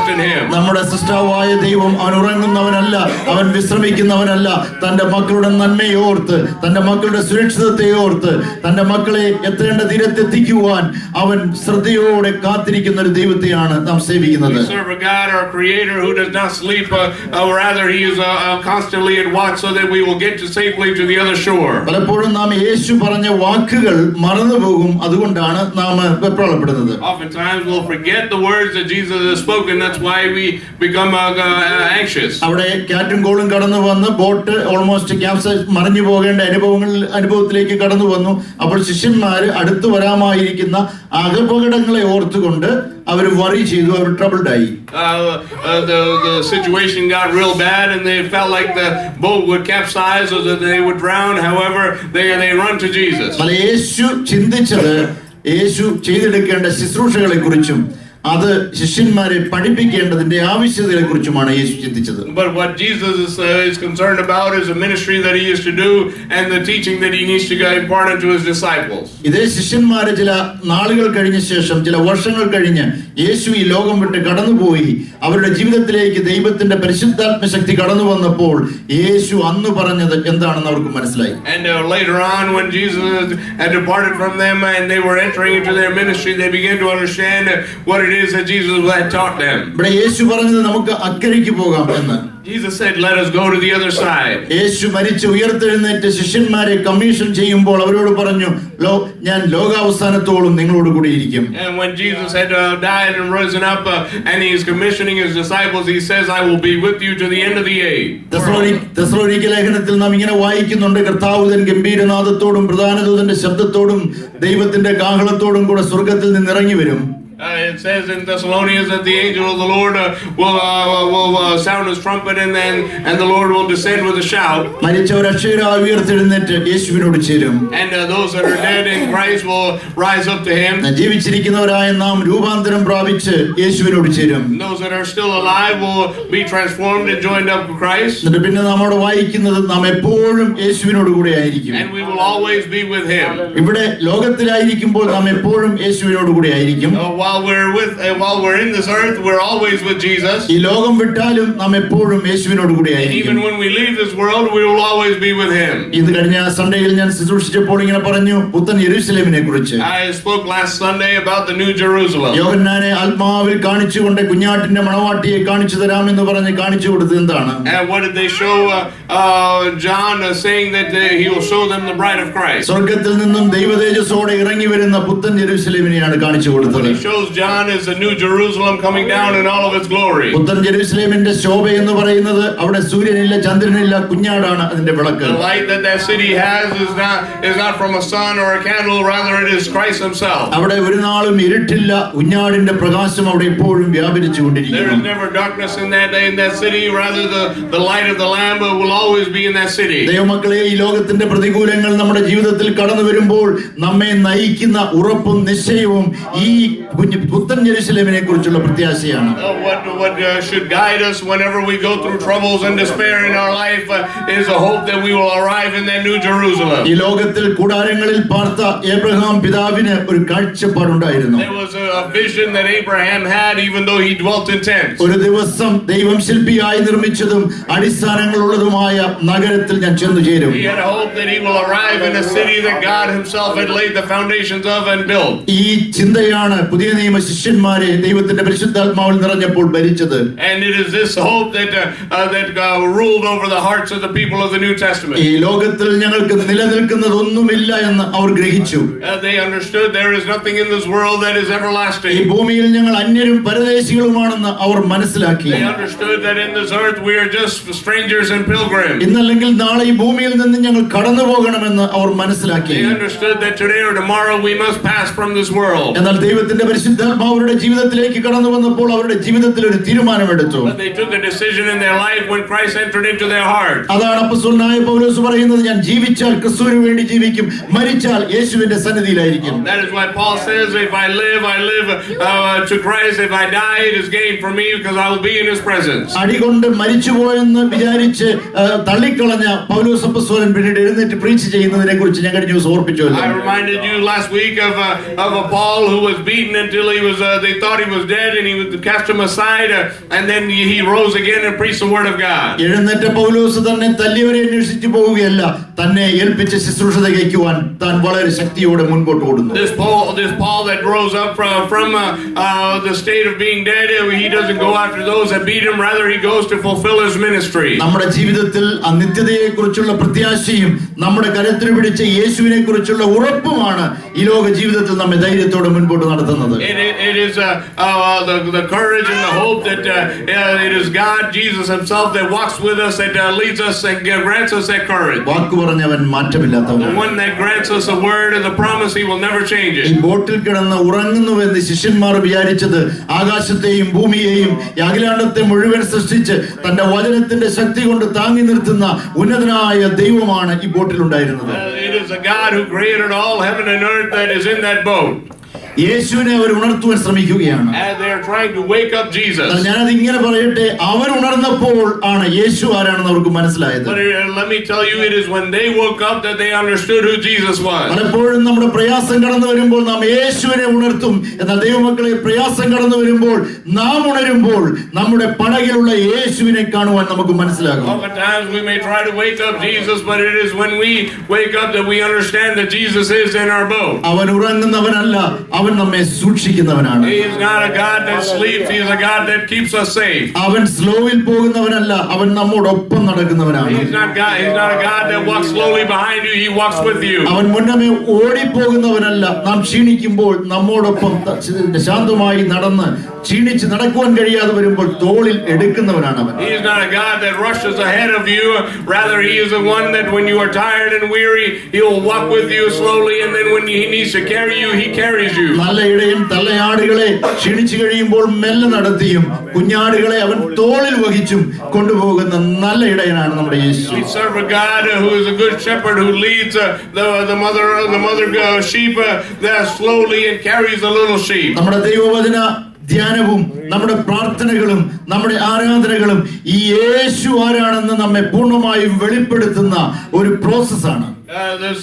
trust in him. നമ്മുടെ സൃഷ്ടാവായ ദൈവം അവൻ ഉറങ്ങുന്നവനല്ല, അവൻ വിശ്രമിക്കുന്നവനല്ല. തന്റെ മക്കളുടെ നന്മയെ ഓർത്ത്, തന്റെ മക്കളുടെ സുരക്ഷിതത്തെ ഓർത്ത്, തന്റെ മക്കളെ എത്തേണ്ട തീരത്തെത്തിക്കുവാൻ അവൻ ശ്രദ്ധയോടെ കാത്തിരിക്കുന്ന ഒരു ദൈവത്തെയാണ് നാം സേവിക്കുന്നത്. We serve a God, our creator, who does not sleep, rather he is constantly at watch so that we will get to safely to the other shore. പലപ്പോഴും നാം യേശു പറഞ്ഞ വാക്കുകൾ മറന്നുപോകും, അതുകൊണ്ടാണ് നാം വെപ്രാളപ്പെടുന്നത്. Oftentimes we'll forget the words that Jesus has spoken. That's why we become anxious. അവിടെ കാറ്റും കോളും കടന്നു വന്ന് ബോട്ട് ഓൾമോസ്റ്റ് ക്യാപ്സൈസ് മറിഞ്ഞു പോകേണ്ട അനുഭവത്തിലേക്ക് കടന്നു വന്നു. അപ്പോൾ ശിഷ്യന്മാര് അടുത്തു വരാമായിരിക്കുന്ന അപകടങ്ങളെ ഓർത്തുകൊണ്ട് അവർ വറി ചെയ്തു, അവർ ട്രബിൾഡ് ആയി. The situation got real bad and they felt like the boat would capsize or that they would drown. However, they run to Jesus. യേശു ചിന്തിച്ചത് യേശു ചെയ്തെടുക്കേണ്ട ശുശ്രൂഷകളെ കുറിച്ചും അത് ശിഷ്യന്മാരെ പഠിപ്പിക്കേണ്ടതിന്റെ ആവശ്യകതയെ കുറിച്ചുമാണ് യേശു ചിന്തിച്ചത്. But what Jesus is concerned about is the ministry that he is to do and the teaching that he needs to impart unto his disciples. ഇതേ ശിഷ്യന്മാരെ ചില നാളുകൾ കഴിഞ്ഞ ശേഷം, ചില വർഷങ്ങൾ കഴിഞ്ഞ് യേശു ഈ ലോകം വിട്ട് കടന്നുപോയി അവരുടെ ജീവിതത്തിലേക്ക് ദൈവത്തിന്റെ പരിശുദ്ധാത്മ ശക്തി കടന്നു വന്നപ്പോൾ യേശു അന്ന് പറഞ്ഞത് എന്താണെന്ന് അവർക്ക് മനസ്സിലായി. And later on when Jesus had departed from them and they were entering into their ministry, they began to understand what it is that Jesus had taught them. ഇവിടെ യേശു പറഞ്ഞത് നമുക്ക് അക്കരയ്ക്ക് പോകാം എന്ന്. Jesus said, let us go to the other side. യേശു മരിച്ച് ഉയർത്തെഴുന്നേറ്റ് ശിഷ്യന്മാരെ commission ചെയ്യുമ്പോൾ അവരോട് പറഞ്ഞു, ഞാൻ ലോകാവസാനത്തോളം നിങ്ങളോട് കൂടി ഇരിക്കും. And when Jesus had died and risen up and he is commissioning his disciples, he says, I will be with you to the end of the age. തെസ്സലോനിക്ക ലേഖനത്തിൽ നാം ഇങ്ങനെ വായിക്കുന്നുണ്ട്, കർത്താവ് തൻ ഗംഭീരനാദത്തോടും പ്രധാന ദൂതന്റെ ശബ്ദത്തോടും ദൈവത്തിന്റെ കാഹളത്തോടും കൂടെ സ്വർഗ്ഗത്തിൽ നിന്ന് ഇറങ്ങി വരും. It says in Thessalonians that the angel of the Lord will sound his trumpet and the Lord will descend with a shout. മരിച്ചവർ അക്ഷയരായി ഉയർത്തെഴുന്നേറ്റ് യേശുവിനോട് ചേരും. And those that are dead in Christ will rise up to him. ജീവിച്ചിരിക്കുന്നവരായ നാം രൂപാന്തരം പ്രാപിച്ച് യേശുവിനോട് ചേരും. Those that are still alive will be transformed and joined up with Christ. എന്നിട്ട് പിന്നെ നാം അവിടെ വായിക്കുന്നത് നാം എപ്പോഴും യേശുവിനോട് കൂടെ ആയിരിക്കും. And we will always be with him. ഇവിടെ ലോകത്തിലായിരിക്കുമ്പോൾ നാം എപ്പോഴും യേശുവിനോട് കൂടെ ആയിരിക്കും. While we're in this earth, we're always with Jesus. ഈ ലോകം വിട്ടാലും നാം എപ്പോഴും യേശുവിനോട് കൂടെ ആയിരിക്കും. Even when we leave this world, we will always be with him. ഇത് കഴിഞ്ഞ സൺഡേയിൽ ഞാൻ ശുശ്രൂഷിച്ചപ്പോൾ ഇങ്ങനെ പറഞ്ഞു പുത്തൻ യെരൂശലേമിനെ കുറിച്ച്. I spoke last Sunday about the New Jerusalem. യോഹന്നാനെ ആത്മാവിൽ കാണിച്ചുകൊണ്ട് കുഞ്ഞാട്ടിന്റെ മണവാട്ടിയെ കാണിച്ചു തരാമെന്ന് പറഞ്ഞ് കാണിച്ചു കൊടുത്തത് എന്താണ്? And what did they show John saying that he will show them the bride of Christ? സ്വർഗ്ഗത്തിൽ നിന്നും ദൈവതേജസ്സോടെ ഇറങ്ങി വരുന്ന പുത്തൻ യെരൂശലേമിനെയാണ് കാണിച്ചു കൊടുത്തത്. John is the New Jerusalem coming down in all of its glory. പുത്തൻ യെരൂശലേമിന്റെ ശോഭ എന്ന് പറയുന്നത് അവിടെ സൂര്യനില്ല ചന്ദ്രനില്ല, കുഞ്ഞാടാണ് അതിന്റെ വിളക്ക്. The light that city has is not from a sun or a candle, rather it is Christ himself. അവിടെ ഒരു നാളും ഇരുട്ടില്ല, കുഞ്ഞാടിന്റെ പ്രകാശം അവിടെ എപ്പോഴും വ്യാപരിച്ചുകൊണ്ടിരിക്കുന്നു. There is never darkness in that city, rather the light of the Lamb will always be in that city. ദൈവമക്കളെ, ഈ ലോകത്തിന്റെ പ്രതികൂലങ്ങൾ നമ്മുടെ ജീവിതത്തിൽ കടന്നു വരുമ്പോൾ നമ്മെ നയിക്കുന്ന ഉറപ്പും നിശ്ചയവും ഈ പുത്തൻ യെരൂശലേമിനെ കുറിച്ചുള്ള പ്രത്യാശയാണ്. What should guide us whenever we go through troubles and despair in our life is a hope that we will arrive in that New Jerusalem. ഈ ലോകത്തിൽ കൂടാരങ്ങളിൽ പാർത്ത എബ്രഹാം പിതാവിന് ഒരു കാഴ്ചപ്പാടുണ്ടായിരുന്നു. There was a vision that Abraham had even though he dwelt in tents. ഒരു ദിവസം ദൈവം ശില്പിയായി നിർമ്മിച്ചതും അടിസ്ഥാനങ്ങളുള്ളതുമായ നഗരത്തിൽ ഞാൻ ചെന്നു ചേരും. He had a hope that he will arrive in a city that God himself had laid the foundations of and built. ഈ ചിന്തയാണ് പുതിയ നിയമ ശിഷ്യന്മാരെ ദൈവത്തിന്റെ പരിശുദ്ധാത്മാവിൽ നിറഞ്ഞപ്പോൾ ഭരിച്ചത്. And it is this hope that ruled over the hearts of the people of the New Testament. ഈ ലോകത്തിൽ ഞങ്ങൾക്ക് നിലനിൽക്കുന്നതൊന്നുമില്ല എന്ന് അവർ ഗ്രഹിച്ചു. They understood there is nothing in this world that is everlasting. ഈ ഭൂമിയിൽ ഞങ്ങൾ അന്യരും പരദേശികളുമാണെന്ന് അവർ മനസ്സിലാക്കി. They understood that in this earth we are just strangers and pilgrims. ഇന്നല്ലെങ്കിൽ നാളെ ഈ ഭൂമിയിൽ നിന്ന് ഞങ്ങൾ കടന്നു പോകണമെന്ന് അവർ മനസ്സിലാക്കി. They understood that today or tomorrow we must pass from this world. എന്നാൽ ദൈവത്തിന്റെ പരിശുദ്ധാത്മാവ് അവരുടെ ജീവിതത്തിലേക്ക് കടന്നു വന്നപ്പോൾ അവരുടെ ജീവിതത്തിൽ ഒരു തീരുമാനമെടുത്തു. But they took a decision in their life when Christ entered into their heart. അതാണ് അപ്പോസ്തലനായ പൗലോസ് പറയുന്നത്, ഞാൻ ജീവിച്ചാൽ ക്രിസ്തുവിന് വേണ്ടി ജീവിക്കും, മരിച്ചാൽ യേശുവിന്റെ സന്നിധിയിലായിരിക്കും. That is why Paul says, if I live to Christ, if I die it is gain for me because I will be in his presence. അടികൊണ്ട് മരിച്ചുപോയെന്ന് വിചാരിച്ച് തള്ളിക്കളഞ്ഞ പൗലോസ് അപ്പോസ്തലൻ പിന്നീട് എഴുന്നേറ്റ് പ്രീച്ച് ചെയ്യുന്നതിനെ കുറിച്ച് ഞാൻ കഴിഞ്ഞ ദിവസം ഓർപ്പിച്ചുവല്ലോ. I reminded you last week of a Paul who was beaten and until he was. They thought he was dead, and he would cast him aside, and then he rose again and preached the word of God. എഴുന്നേറ്റ പൗലോസ് തന്നെ തല്ലിയവരെ അന്വേഷിച്ചു പോവുകയല്ല, തന്നെ ഏൽപ്പിച്ച ശുശ്രൂഷ തികയ്ക്കുവാൻ താൻ വളരെ ശക്തിയോടെ മുൻപോട്ട് ഓടുന്നു. This Paul that rose up from the state of being dead, he doesn't go after those that beat him. Rather, he goes to fulfill his ministry. നമ്മുടെ ജീവിതത്തിൽ നിത്യതയെ കുറിച്ചുള്ള പ്രത്യാശയും നമ്മുടെ കരത്തിൽ പിടിച്ച യേശുവിനെ കുറിച്ചുള്ള ഉറപ്പുമാണ് ഈ ലോക ജീവിതത്തിൽ നമ്മെ ധൈര്യത്തോടെ മുൻപോട്ട് നടത്തുന്നത്. It is the courage and the hope that it is God, Jesus Himself, that walks with us, that leads us and grants us that courage. വാക്ക് പറഞ്ഞവൻ മാറ്റമില്ലാത്തവൻ. The one that grants us a word and the promise, He will never change it. ഈ ബോട്ടിൽ കിടന്ന് ഉറങ്ങുന്നുവെന്ന് ശിഷ്യന്മാർ വിചാരിച്ചത് ആകാശത്തെയും ഭൂമിയെയും അഖിലാണ്ടത്തെ മുഴുവൻ സൃഷ്ടിച്ച് തന്റെ വചനത്തിന്റെ ശക്തി കൊണ്ട് താങ്ങി നിർത്തുന്ന ഉന്നതനായ ദൈവമാണ് ഈ ബോട്ടിൽ ഉണ്ടായിരുന്നത്. It is a God who created all heaven and earth that is in that boat. യേശുവിനെ അവർ ഉണർത്തുവാൻ ശ്രമിക്കുകയാണ്. And they are trying to wake up Jesus. ഞാനത് ഇങ്ങനെ പറയട്ടെ, അവർ ഉണർന്നപ്പോൾ ആണ് യേശു ആരാണെന്ന് അവർക്ക് മനസ്സിലായത്. But let me tell you, it is when they woke up that they understood who Jesus was. പലപ്പോഴും നമ്മുടെ പ്രയാസം കടന്നു വരുമ്പോൾ നാം യേശുവിനെ ഉണർത്തും. എന്നാൽ ദൈവമക്കളെ, പ്രയാസം കടന്നു വരുമ്പോൾ നാം ഉണരുമ്പോൾ നമ്മുടെ പടകിലുള്ള യേശുവിനെ കാണുവാൻ നമുക്ക് മനസ്സിലാകും. Oftentimes we may try to wake up Jesus, but it is when we wake up that we understand that Jesus is in our boat. അവൻ ഉറങ്ങുന്നവനല്ല, അവൻ നമ്മെ സൂക്ഷിക്കുന്നവനാണ്. He is not a God that sleeps, he is a God that keeps us safe. അവൻ സ്ലോവിൽ പോകുന്നവനല്ല, അവൻ നമ്മോടൊപ്പം നടക്കുന്നവനാണ്. He's not a God that walks slowly behind you, he walks with you. അവൻ മുന്നമേ ഓടിപ്പോകുന്നവനല്ല, നാം ക്ഷീണിക്കുമ്പോൾ നമ്മോടൊപ്പം ശാന്തമായി നടന്ന് ക്ഷീണിച്ച് നടക്കുവാൻ കഴിയാതെ വരുമ്പോൾ തോളിൽ എടുക്കുന്നവനാണ് അവൻ. He is not a God that rushes ahead of you, rather he is the one that when you are tired and weary, he will walk with you slowly, and then when he needs to carry you, he carries you. നല്ല ഇടയൻ തള്ളയാടുകളെ ക്ഷീണിച്ചു കഴിയുമ്പോൾ മെല്ലെ നടത്തിയും കുഞ്ഞാടുകളെ അവൻ തോളിൽ വഹിച്ചും കൊണ്ടുപോകുന്ന നല്ല ഇടയനാണ് നമ്മുടെ യേശു. We serve a God who is a good shepherd who leads the mother sheep that slowly and carries the little sheep. നമ്മുടെ ദൈവവചന ധ്യാനവും നമ്മുടെ പ്രാർത്ഥനകളും നമ്മുടെ ആരാധനകളും ഈ യേശു ആരാണെന്ന് നമ്മെ പൂർണ്ണമായും വെളിപ്പെടുത്തുന്ന ഒരു പ്രോസസ്സാണ്. This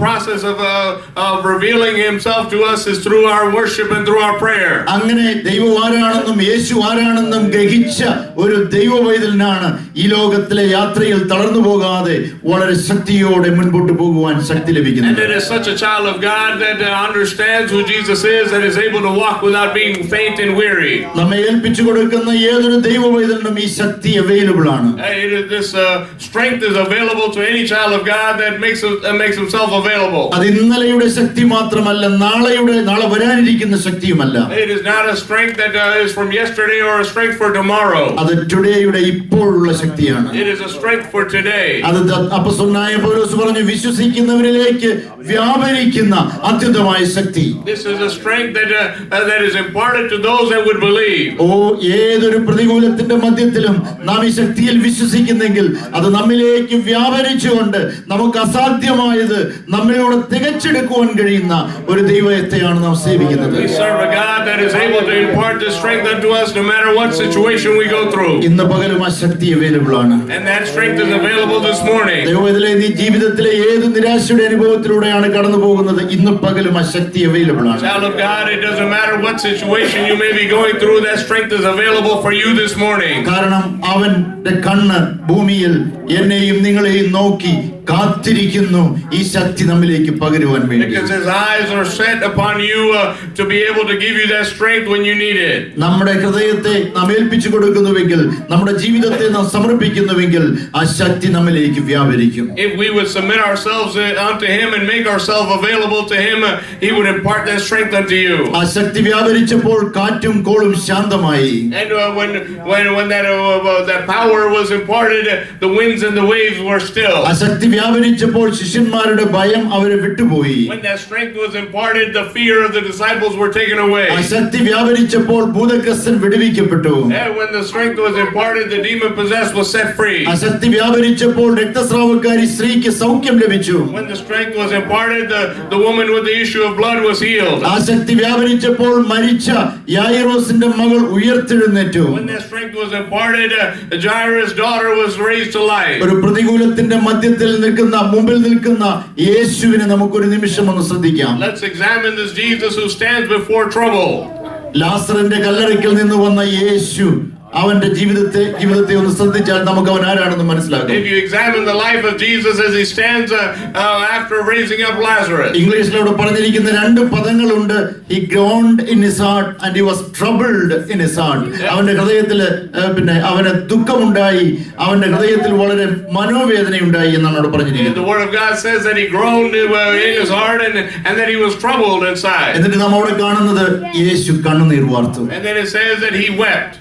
process of revealing Himself to us is through our worship and through our prayer. അങ്ങനെ ദൈവം ആരാണെന്നും യേശു ആരാണെന്നും ഗ്രഹിച്ച ഒരു ദൈവവൈതലനാണ് ഈ ലോകത്തിലെ യാത്രയിൽ തളർന്നു പോകാതെ വളരെ ശക്തിയോടെ മുൻപോട്ട് പോകുവാൻ ശക്തി ലഭിക്കുന്നത്. And it is such a child of God that understands who Jesus is, that is able to walk without being faint and weary. നമ്മെ ഏൽപ്പിച്ചു കൊടുക്കുന്ന ഏതൊരു ദൈവവൈതലനും ഈ ശക്തി അവൈലബിൾ ആണ്. This strength is available to any child of God that makes himself available. അത് ഇന്നലെയുടെ ശക്തി മാത്രമല്ല, നാളെ വരാനിരിക്കുന്ന ശക്തിയുമല്ല. It is not a strength that is from yesterday or a strength for tomorrow. അത് ടുഡേയുടെ ഇപ്പോഴുള്ള ശക്തിയാണ്. It is a strength for today. അത് അപ്പോസ്തലനായ പൗലോസ് പറഞ്ഞു, വിശ്വസിക്കുന്നവരിലേക്ക് വ്യാപരിക്കുന്ന അത്യുന്നതമായ ശക്തി. This is a strength that is imparted to those that would believe. ഏതൊരു പ്രതികൂലത്തിന്റെ മധ്യത്തിലും നാം ഈ ശക്തിയിൽ വിശ്വസിക്കുന്നെങ്കിൽ അത് നമ്മിലേക്ക് വ്യാപരിച്ചുകൊണ്ട് നമുക്ക് അസാധ്യമായത് നമ്മിലൂടെ തികച്ചെടുക്കുവാൻ കഴിയുന്ന ഒരു ദൈവത്തെയാണ് നാം സേവിക്കുന്നത്. We serve a God that is able to impart this strength unto us no matter what situation we go through. ഇന്ന് പകലും ആ ശക്തി അവൈലബിൾ ആണ്. And that strength is available this morning. ദൈവവേദനയിലെ നീ ജീവിതത്തിലെ ഏത് നിരാശയുടെ അനുഭവത്തിലൂടെയാണ് കടന്നു പോകുന്നത്, ഇന്ന് പകലും ആ ശക്തി അവൈലബിൾ ആണ്. Child of God, it doesn't matter what situation you may be going through, that strength is available for you this morning. കാരണം അവന്റെ കണ്ണ് ഭൂമിയിൽ എന്നെയും നിങ്ങളെയും നോക്കി കാത്തിരിക്കുന്നു ഈ ശക്തി നമ്മിലേക്ക് പകരുവാൻ വേണ്ടി. Because His eyes are set upon you to be able to give you that strength when you need it. നമ്മുടെ ഹൃദയത്തെ നാം ഏൽപ്പിച്ചു കൊടുക്കുന്നുവെങ്കിൽ, നമ്മുടെ ജീവിതത്തെ നാം സമർപ്പിക്കുന്നുവെങ്കിൽ ആ ശക്തി നമ്മിലേക്ക് വ്യാപരിക്കും. If we would submit ourselves unto Him and make ourselves available to Him, He would impart that strength unto you. ആ ശക്തി വ്യാപരിച്ചപ്പോൾ കാറ്റും കോളും ശാന്തമായി. And when that power was imparted, the winds and the waves were still. ആ ശക്തി വ്യാപരിച്ചപ്പോൾ ശിഷ്യന്മാരുടെ ഭയം അവരെ വിട്ടുപോയി. When that strength was imparted, the fear of the disciples were taken away. ആ ശക്തി വ്യാപരിച്ചപ്പോൾ ഭൂതഗ്രസ്തൻ വിടുവിക്കപ്പെട്ടു. And when the strength was imparted, the demon possessed was set free. ആ ശക്തി വ്യാപരിച്ചപ്പോൾ രക്തസ്രാവക്കാരി സ്ത്രീക്ക് സൗഖ്യം ലഭിച്ചു. When the strength was imparted, the woman with the issue of blood was healed. ആ ശക്തി വ്യാപരിച്ചപ്പോൾ മരിച്ച യായിറോസിന്റെ മകൾ ഉയർത്തെഴുന്നേറ്റു. When that strength was imparted, Jairus' daughter was raised to life. ഒരു പ്രതികൂലത്തിന്റെ മധ്യത്തിൽ നിന്ന് മുമ്പിൽ നിൽക്കുന്ന യേശുവിനെ നമുക്കൊരു നിമിഷം ഒന്ന് ശ്രദ്ധിക്കാം. Let's examine this Jesus who stands before trouble. ലാസറിന്റെ Kallarakkal നിന്ന് വന്ന യേശു, അവന്റെ ജീവിതത്തെ ഒന്ന് ശ്രദ്ധിച്ചാൽ നമുക്ക് അവൻ ആരാണെന്ന് മനസ്സിലാക്കും. If you examine the life of Jesus as he stands after raising up Lazarus. ഇംഗ്ലീഷിൽ അവിടെ പറഞ്ഞിരിക്കുന്ന രണ്ട് പദങ്ങളുണ്ട്. He groaned in his heart and he was troubled in his heart. അവന്റെ ഹൃദയത്തിൽ അവന് ദുഃഖമുണ്ടായി, അവന്റെ ഹൃദയത്തിൽ വളരെ മനോവേദനയുണ്ടായി എന്നാണ് അവിടെ പറഞ്ഞിരിക്കുന്നത്. The word of God says that he groaned in his heart and that he was troubled inside. എന്നിട്ട് നാം അവിടെ കാണുന്നത് യേശു കണ്ണുനീർ വാർത്തു. And then it says that he wept.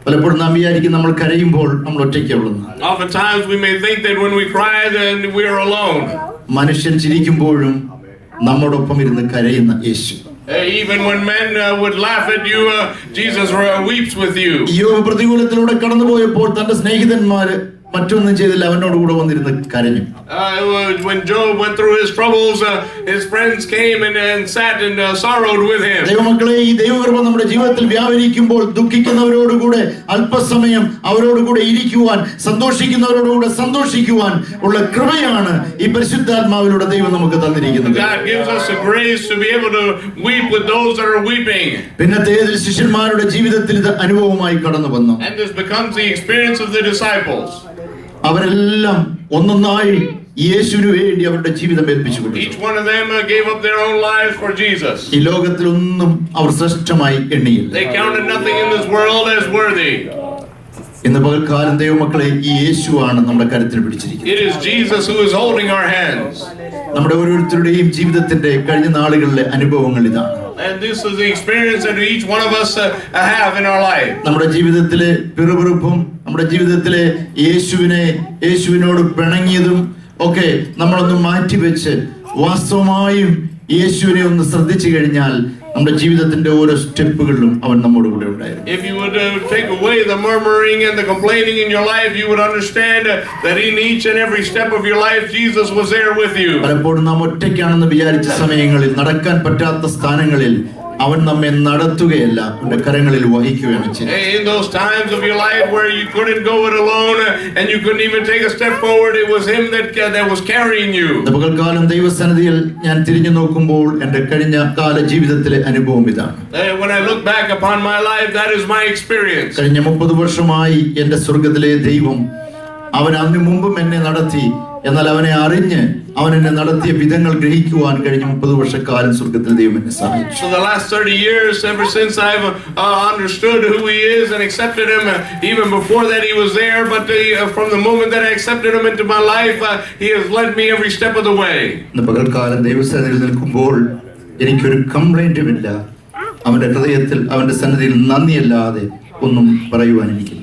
പലപ്പോഴും നാം വിചാരിക്കും നമ്മൾ കരയുമ്പോൾ നമ്മൾ ഒറ്റയ്ക്കുള്ളൂ. Oftentimes we may think that when we cry then we are alone. മനുഷ്യൻ ചിരിക്കുമ്പോഴും നമ്മോടൊപ്പം ഇരുന്ന് കരയുന്ന യേശു. Even when men would laugh at you, Jesus weeps with you. യോബ് പ്രതികൂലത്തിലൂടെ കടന്നുപോയപ്പോൾ തന്റെ സ്നേഹിതന്മാര് മറ്റൊന്നും ചെയ്തില്ല, അവനോട് കൂടെ വന്നിരുന്ന് കരഞ്ഞു. When Job went through his troubles, his friends came and sat and sorrowed with him. ദൈവമക്കളെ, ഈ ദൈവകൃപ നമ്മുടെ ജീവിതത്തിൽ വ്യാപരിക്കുമ്പോൾ ദുഃഖിക്കുന്നവരോടുകൂടെ അല്പസമയം അവരോടുകൂടെ ഇരിക്കുവാൻ, സന്തോഷിക്കുന്നവരോടുകൂടെ സന്തോഷിക്കുവാൻ ഉള്ള കൃപയാണ് ഈ പരിശുദ്ധാത്മാവിലൂടെ ദൈവം നമുക്ക് തന്നിരിക്കുന്നത്. God gives us the grace to be able to weep with those that are weeping. പിന്നത്തേതിൽ ശിഷ്യന്മാരുടെ ജീവിതത്തിൽ ഇത് അനുഭവമായി കടന്നു വന്നു. And this becomes the experience of the disciples. അവരെല്ലാം ഒന്നൊന്നായി യേശുവിനു വേണ്ടി അവരുടെ ജീവിതം ഏൽപ്പിച്ചു കൊടുത്തു. Each one of them gave up their own lives for Jesus. ഈ ലോകത്തിലൊന്നും അവർ ശ്രേഷ്ഠമായി എണ്ണിയില്ല. They counted nothing in this world as worthy. ഇന്ന് പകൽക്കാലം ദൈവമക്കളെ, ഈ യേശുവാണ് നമ്മുടെ കരുത്തിൽ പിടിച്ചിരിക്കുന്നത്. It is Jesus who is holding our hands. നമ്മുടെ ഓരോരുത്തരുടെയും ജീവിതത്തിന്റെ കഴിഞ്ഞ നാളുകളിലെ അനുഭവങ്ങൾ ഇതാണ്. And this is the experience that each one of us have in our life. നമ്മുടെ ജീവിതത്തിലെ പിറുപിറുപ്പും നമ്മുടെ ജീവിതത്തിലെ യേശുവിനോട് പിണങ്ങിയതും ഒക്കെ നമ്മളൊന്ന് മാറ്റിവെച്ച് വാസ്തവമായും യേശുവിനെ ഒന്ന് ശ്രദ്ധിച്ചു കഴിഞ്ഞാൽ നമ്മുടെ ജീവിതത്തിന്റെ ഓരോ സ്റ്റെപ്പുകളിലും അവൻ നമ്മുടെ കൂടെ ഉണ്ടായിരുന്നു. If you would take away the murmuring and the complaining in your life, you would understand that in each and every step of your life Jesus was there with you. പലപ്പോഴും നാം ഒറ്റയ്ക്കാണെന്ന് വിചാരിച്ച സമയങ്ങളിൽ, നടക്കാൻ പറ്റാത്ത സ്ഥാനങ്ങളിൽ അവൻ നമ്മെ നടത്തുകയല്ല, അവന്റെ കരങ്ങളിൽ വഹിക്കുകയാണ് ചെയ്യുന്നത്. In those times of your life where you couldn't go it alone and you couldn't even take a step forward, it was him that was carrying you. പകൽക്കാലം ദൈവസന്നിധിയിൽ ഞാൻ തിരിഞ്ഞു നോക്കുമ്പോൾ എന്റെ കഴിഞ്ഞ കാല ജീവിതത്തിലെ അനുഭവം ഇതാണ്. When I look back upon my life, that is my experience. കഴിഞ്ഞ 30 വർഷമായി എന്റെ സ്വർഗ്ഗത്തിലെ ദൈവം, അവൻ അതിനു മുമ്പും എന്നെ നടത്തി, എന്നാൽ അവനെ അറിഞ്ഞ് അവൻ എന്നെ നടത്തിയ വിധങ്ങൾ ഗ്രഹിക്കുവാൻ കഴിഞ്ഞ 30 വർഷക്കാലം സ്വർഗ്ഗത്തിൽ ദൈവം എന്നെ സഹായിച്ചു. So the last 30 years, ever since I've understood who he is and accepted him, even before that he was there, but from the moment that I accepted him into my life, he has led me every step of the way. ഇന്ന് പകൽക്കാലം ദൈവസന്നിധിയിൽ നിൽക്കുമ്പോൾ എനിക്കൊരു കംപ്ലൈന്റും ഇല്ല. അവന്റെ ഹൃദയത്തിൽ അവന്റെ സന്നിധിയിൽ നന്ദിയല്ലാതെ ഒന്നും പറയുവാൻ എനിക്കില്ല.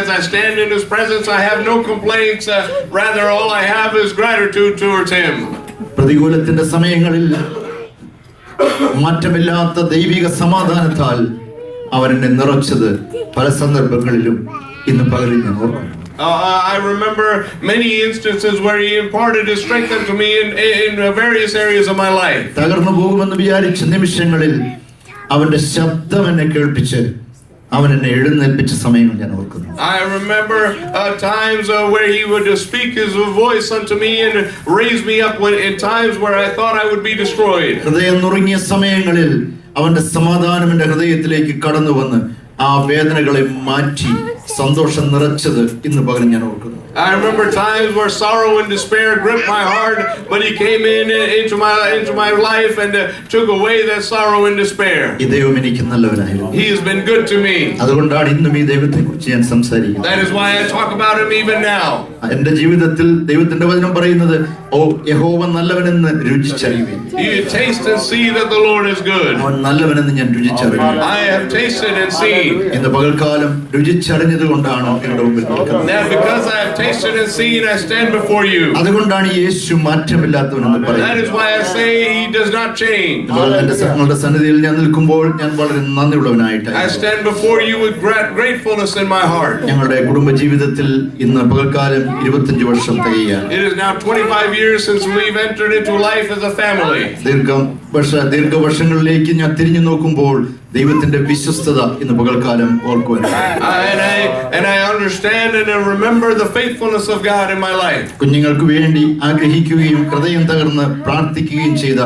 As I stand in his presence, I have no complaints. Rather, all I have is gratitude towards him. പ്രതികൂലത്തിന്റെ സമയങ്ങളിൽ മാറ്റമില്ലാത്ത ദൈവിക സമാധാനത്താൽ അവൻ എന്നെ നിറച്ചത് പല സന്ദർഭങ്ങളിലും ഇന്ന് പകലിൽ ഞാൻ ഓർക്കുന്നു. I remember many instances where he imparted his strength unto me in various areas of my life. തകർന്നു പോകുമെന്ന് വിചാരിച്ച നിമിഷങ്ങളിൽ അവന്റെ ശബ്ദം എന്നെ കേൾപ്പിച്ച് അവൻ എന്നെ എഴുന്നേൽപ്പിച്ച സമയങ്ങൾ ഞാൻ ഓർക്കുന്നു. I remember times where he would speak his voice unto me and raise me up in times where I thought I would be destroyed. ഹൃദയം നുറുങ്ങിയ സമയങ്ങളിൽ അവന്റെ സമാധാനം എന്റെ ഹൃദയത്തിലേക്ക് കടന്നു വന്ന് ആ വേദനകളെ മാറ്റി സന്തോഷം നിറച്ചത് ഇന്ന് പകരം ഞാൻ ഓർക്കുന്നു. I remember times where sorrow and despair gripped my heart, but he came into my life and took away that sorrow and despair. ഈ ദൈവം എനിക്ക് നല്ലവനായിരുന്നു. He has been good to me. അതുകൊണ്ടാണ് ഇന്നും ഈ ദൈവത്തെക്കുറിച്ച് ഞാൻ സംസാരിക്കുന്നത്. That is why I talk about him even now. എന്റെ ജീവിതത്തിൽ ദൈവത്തിന്റെ വചനം പറയുന്നത്, ഓ യഹോവ നല്ലവനെന്ന് രുചിച്ചറിയുവിൻ. You taste and see that the Lord is good. അവൻ നല്ലവനെന്ന് ഞാൻ രുചിച്ചറിയുന്നു. I have tasted and seen. ഇന്ന് പകൽക്കാലം രുചിച്ചറിഞ്ഞത് കൊണ്ടാണ് നിങ്ങളുടെ മുമ്പിൽ നിൽക്കുന്നത്. Now because I have tasted and seen, I stand before you. അതുകൊണ്ടാണ് യേശു മാറ്റമില്ലാത്തവനെന്ന് പറയുന്നത്. That is why I say he does not change. നിങ്ങളുടെ സന്നിധിയിൽ ഞാൻ നിൽക്കുമ്പോൾ ഞാൻ വളരെ നന്ദിയുള്ളവനായിട്ട് I stand before you with gratefulness in my heart. ഞങ്ങളുടെ കുടുംബ ജീവിതത്തിൽ ഇന്ന് പകൽക്കാലം 25 വർഷം തികയാണ്. It is now 25 years since we've entered into life as a family. life. ദീർഘവർഷങ്ങളിലേക്ക് ഞാൻ തിരിഞ്ഞു നോക്കുമ്പോൾ ദൈവത്തിന്റെ വിശ്വസ്തത ഇന്ന് പകൽക്കാലം ഓർക്കുവാൻ. And I understand and I remember the faithfulness of God in my life. കുഞ്ഞുങ്ങൾക്ക് വേണ്ടി ആഗ്രഹിക്കുകയും ഹൃദയം തകർന്ന് പ്രാർത്ഥിക്കുകയും ചെയ്ത